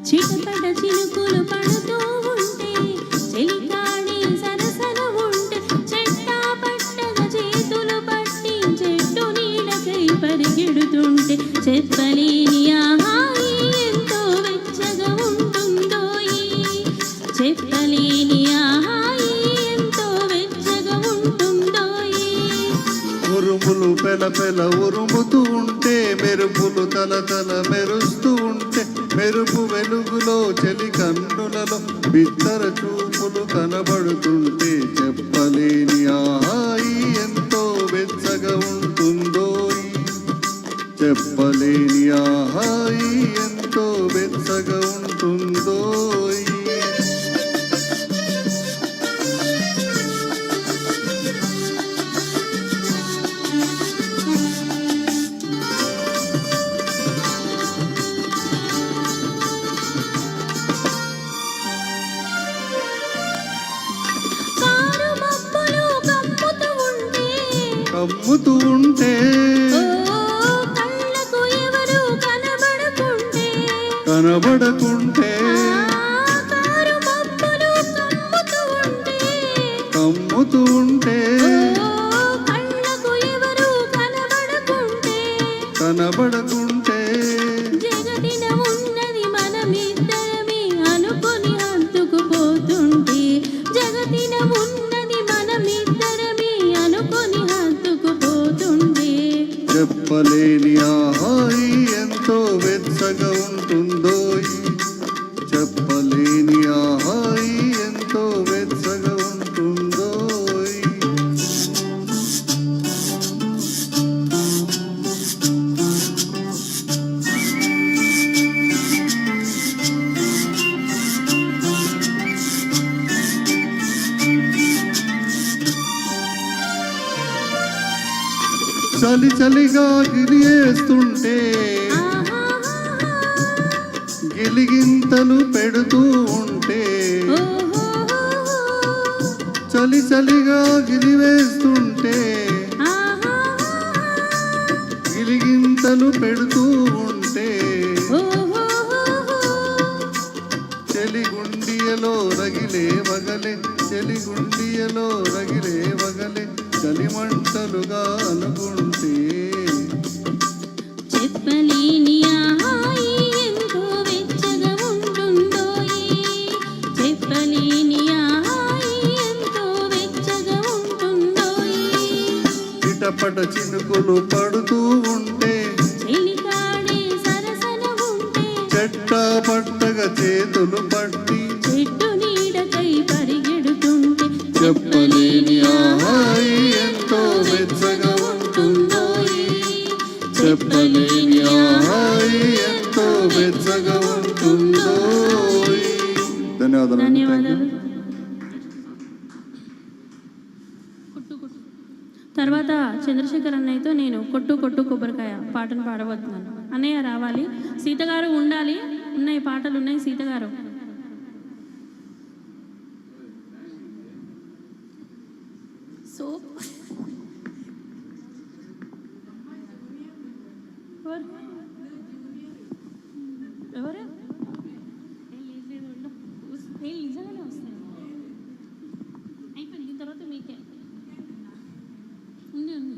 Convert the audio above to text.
చిటపట చినుకులు పడుతూ ఉంటే చెలికాడి సరసన ఉంటే చెట్టా పట్టగా చేతులు పట్టి చెట్టు నీడకై పరిగెడుతుంటే చెప్పలేని ఆహాయి ఎంతో వెచ్చగా ఉంటుందోయి చెప్పలేని ఆహాయి ఎంతో వెచ్చగా ఉంటుందోయి ఉరుములు పెల పెల ఉరుముతూ ఉంటే మెరుపులు తల తల మెరుస్తూ ఉంటే మెరుపు వెలుగులో చలి కన్నులలో బిత్తర చూపులు కనబడుతుంటే చెప్పలేని ఆహాయి ఎంతో వెచ్చగా ఉంటుందో చెప్పలేని ఆహాయి ఎంతో వెచ్చగా ఉంటుందో కమ్ముతూ ఉంటే కళ్ళకు ఎవరు కనబడకుంటే కమ్ముతూ ఉంటే కళ్ళకు ఎవరు కనబడకుంటే జగతిన ఉన్నది మనమిద్దరమే అనుకొని హత్తుకుపోతుంటే జగతిన ఉన్నది మనమిద్దరమే అనుకొని హత్తుకుపోతుంటే చెప్పలేని ఆహాయి ఎంతో వెచ్చగా ఉంటుందో చెప్పలేని ఆహాయి ఎంతో వెచ్చగా ఉంటుందో చలి చలిగా గిలియేస్తుంటే గిలిగింతలు పెడుతూ ఉంటే చలి చలిగా గిలివేస్తుంటే గిలిగింతలు పెడుతూ ఉంటే చెలిగుండియలో రగిలే వగలే చెలిగుండియలో రగిలే వగలే చలిమంటలుగా అనుకుంటే చెప్పలేని ఆహాయి ఎంతో వెచ్చగా ఉంటుందోయి చెప్పలేని ఆహాయి ఎంతో వెచ్చగా ఉంటుందోయి చిటపట చినుకులు పడుతూ ఉంటే చెలికాడే సరసన ఉంటే చెట్టా పట్టగా చేతులు పట్టి చెట్టు నీడకై పరిగెడుతుంటే చెప్పలేని ఆహాయి ఎంతో వెచ్చగా ఉంటుందోయి చెప్పలేని ఆహాయి ఎంతో వెచ్చగా ఉంటుందోయి. ధన్యవాదాలు. తర్వాత చంద్రశేఖర్ అన్నయ్యతో నేను కొట్టు కొట్టు కొబ్బరికాయ పాటను పాడబోతున్నాను. అన్నయ్య రావాలి, సీతగారు ఉండాలి. ఉన్నాయి పాటలు ఉన్నాయి. సీతగారు ఎవరు నిజంగానే వస్తాయి. అయిపోయింది తర్వాత మీకే ఉంది ఉంది.